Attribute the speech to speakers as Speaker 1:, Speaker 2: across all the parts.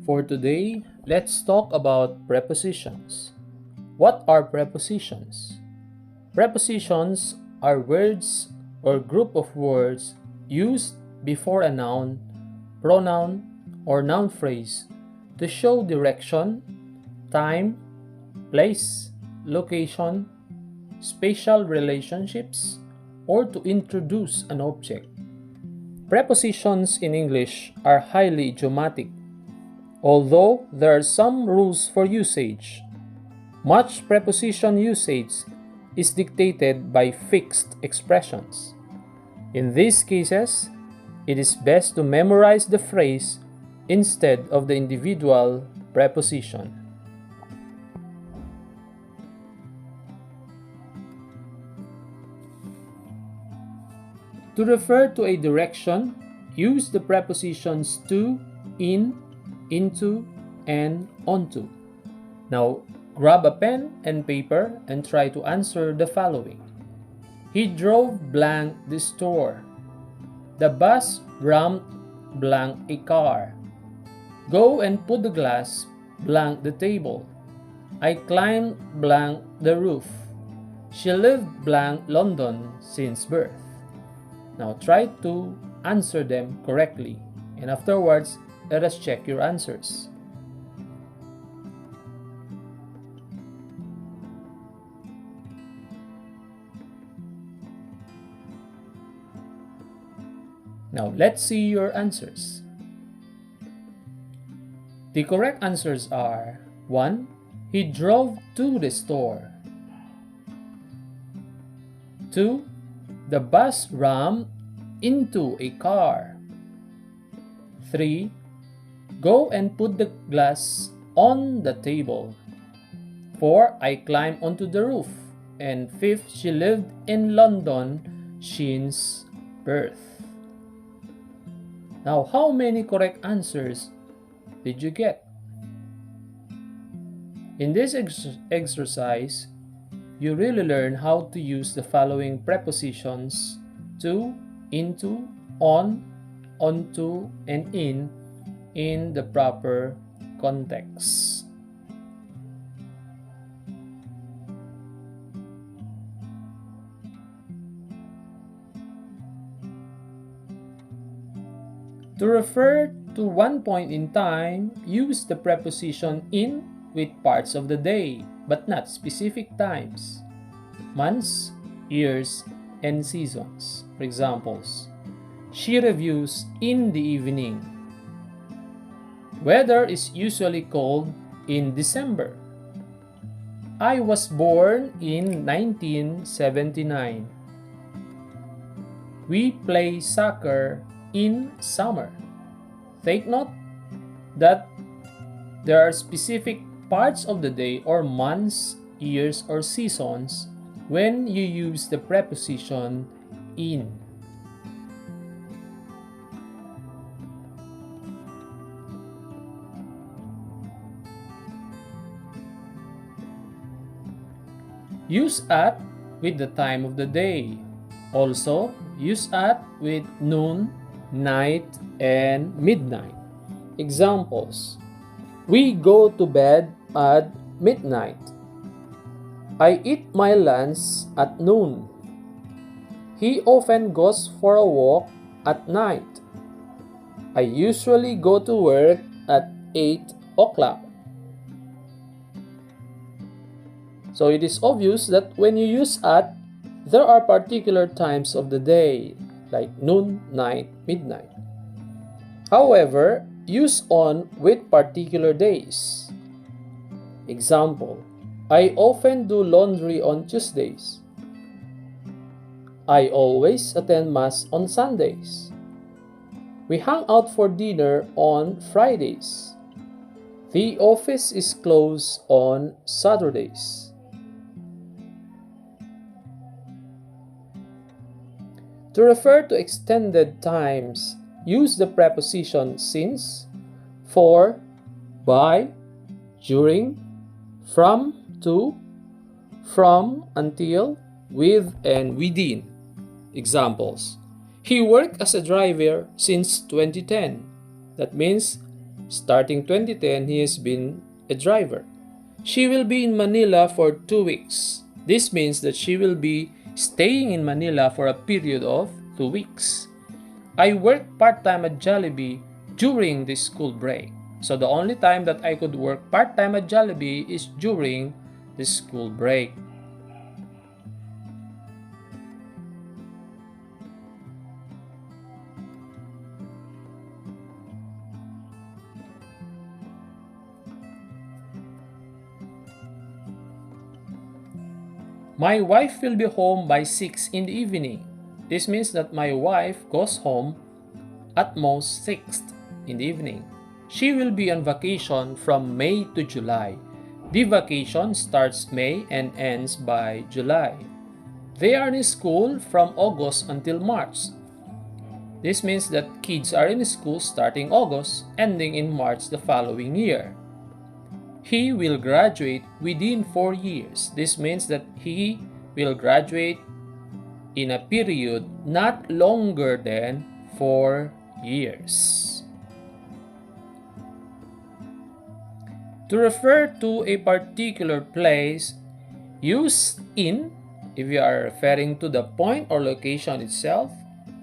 Speaker 1: For today, let's talk about prepositions. What are prepositions? Prepositions are words or group of words used before a noun, pronoun, or noun phrase to show direction, time, place, location, spatial relationships, or to introduce an object. Prepositions in English are highly idiomatic. Although there are some rules for usage, much preposition usage is dictated by fixed expressions. In these cases, it is best to memorize the phrase instead of the individual preposition. To refer to a direction, use the prepositions to, in, into, and onto. Now, grab a pen and paper and try to answer the following. He drove blank the store. The bus rammed blank a car. Go and put the glass blank the table. I climbed blank the roof. She lived blank London since birth. Now try to answer them correctly, and afterwards, let us check your answers. Now let's see your answers. The correct answers are 1. He drove to the store. 2. The bus rammed into a car. 3. Go and put the glass on the table. 4. I climbed onto the roof. And 5th, she lived in London since birth. Now, how many correct answers did you get? In this exercise, you really learn how to use the following prepositions to, into, on, onto, and in the proper context. To refer to one point in time, use the preposition in with parts of the day, but not specific times, months, years, and seasons. For examples, she reviews in the evening. Weather is usually cold in December. I was born in 1979. We play soccer in summer. Take note that there are specific parts of the day or months, years, or seasons when you use the preposition in. Use at with the time of the day. Also, use at with noon, night, and midnight. Examples: we go to bed at midnight. I eat my lunch at noon. He often goes for a walk at night. I usually go to work at 8 o'clock. So it is obvious that when you use at, there are particular times of the day, like noon, night, midnight. However, use on with particular days. Example: I often do laundry on Tuesdays. I always attend Mass on Sundays. We hang out for dinner on Fridays. The office is closed on Saturdays. To refer to extended times, use the preposition since, for, by, during, from, to, from, until, with, and within. Examples: he worked as a driver since 2010. That means Starting 2010, he has been a driver. She will be in Manila for 2 weeks. This means that she will be staying in Manila for a period of 2 weeks. I worked part-time at Jollibee during the school break. So the only time that I could work part-time at Jollibee is during the school break. My wife will be home by 6 in the evening. This means that my wife goes home at most 6 in the evening. She will be on vacation from May to July. The vacation starts May and ends by July. They are in school from August until March. This means that kids are in school starting August, ending in March the following year. He will graduate within 4 years. This means that he will graduate in a period not longer than 4 years. To refer to a particular place, use in if you are referring to the point or location itself,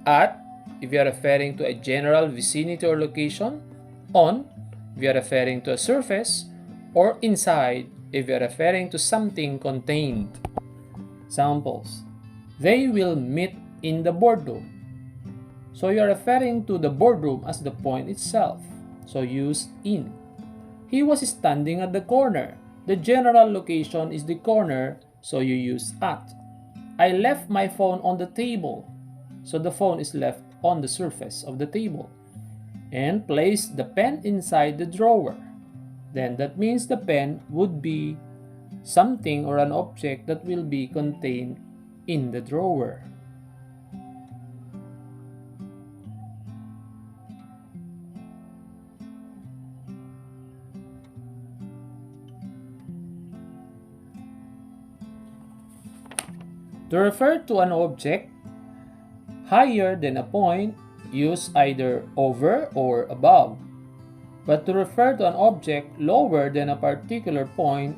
Speaker 1: at if you are referring to a general vicinity or location, on if you are referring to a surface, or inside if you are referring to something contained. Examples: they will meet in the boardroom. So you are referring to the boardroom as the point itself. So use in. He was standing at the corner. The general location is the corner, so you use at. I left my phone on the table. So the phone is left on the surface of the table. And place the pen inside the drawer. Then that means the pen would be something or an object that will be contained in the drawer. To refer to an object higher than a point, use either over or above. But to refer to an object lower than a particular point,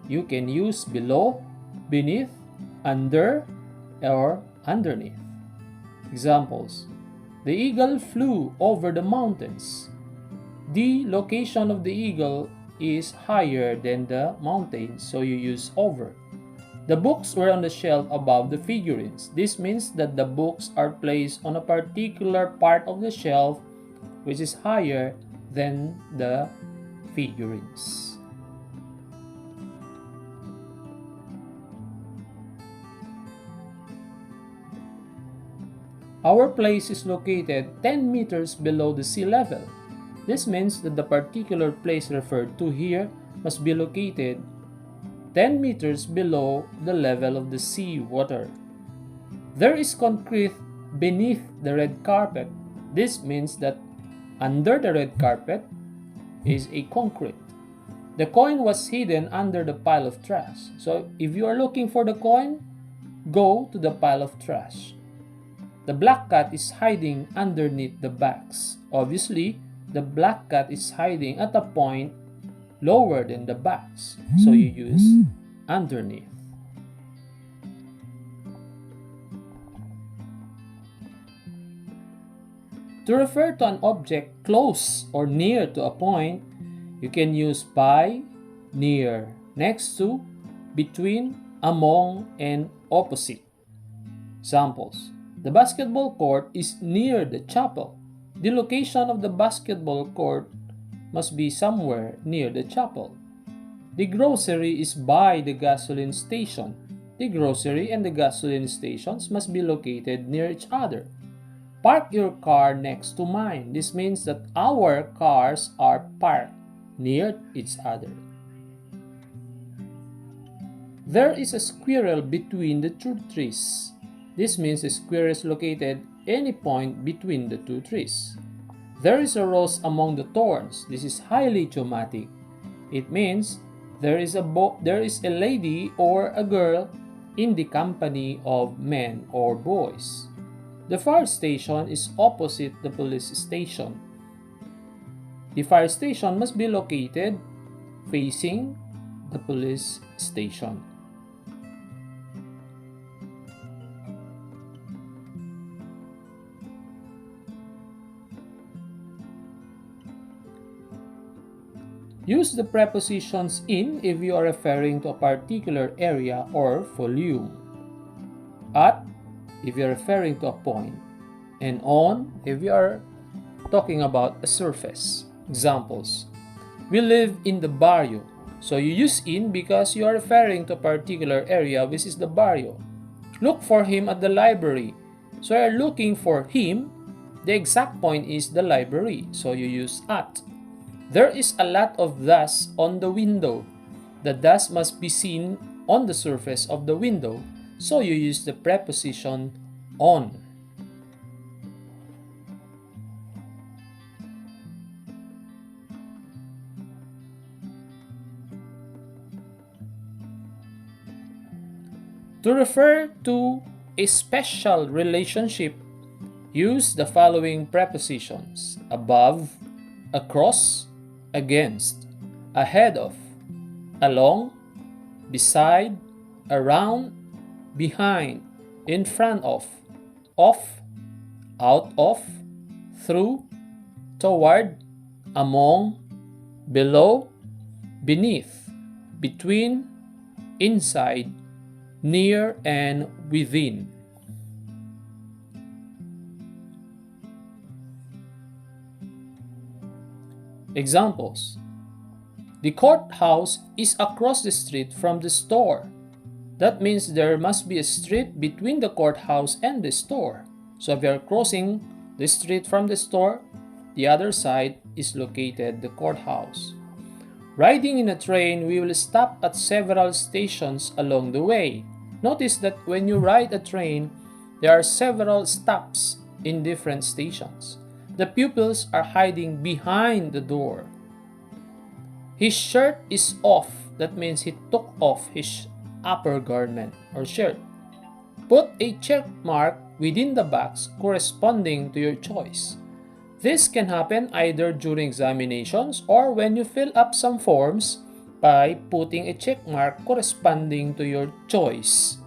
Speaker 1: you can use below, beneath, under, or underneath. Examples: the eagle flew over the mountains. The location of the eagle is higher than the mountains, so you use over. The books were on the shelf above the figurines. This means that the books are placed on a particular part of the shelf which is higher than the figurines. Our place is located 10 meters below the sea level. This means that the particular place referred to here must be located 10 meters below the level of the sea water. There is concrete beneath the red carpet. This means that under the red carpet is a concrete. The coin was hidden under the pile of trash. So if you are looking for the coin, go to the pile of trash. The black cat is hiding underneath the bags. Obviously, the black cat is hiding at a point lower than the bags, so you use underneath. To refer to an object close or near to a point, you can use by, near, next to, between, among, and opposite. Examples: the basketball court is near the chapel. The location of the basketball court must be somewhere near the chapel. The grocery is by the gasoline station. The grocery and the gasoline stations must be located near each other. Park your car next to mine. This means that our cars are parked near each other. There is a squirrel between the two trees. This means the squirrel is located any point between the two trees. There is a rose among the thorns. This is highly idiomatic. It means there is a lady or a girl in the company of men or boys. The fire station is opposite the police station. The fire station must be located facing the police station. Use the prepositions in if you are referring to a particular area or volume. At if you are referring to a point, and on if you are talking about a surface. Examples: we live in the barrio. So you use in because you are referring to a particular area, which is the barrio. Look for him at the library. So you are looking for him. The exact point is the library. So you use at. There is a lot of dust on the window. The dust must be seen on the surface of the window. So you use the preposition on. To refer to a special relationship, use the following prepositions: above, across, against, ahead of, along, beside, around, behind, in front of, off, out of, through, toward, among, below, beneath, between, inside, near, and within. Examples: the courthouse is across the street from the store. That means there must be a street between the courthouse and the store. So if you are crossing the street from the store, the other side is located the courthouse. Riding in a train, we will stop at several stations along the way. Notice that when you ride a train, there are several stops in different stations. The pupils are hiding behind the door. His shirt is off. That means he took off his upper garment or shirt. Put a check mark within the box corresponding to your choice. This can happen either during examinations or when you fill up some forms by putting a check mark corresponding to your choice.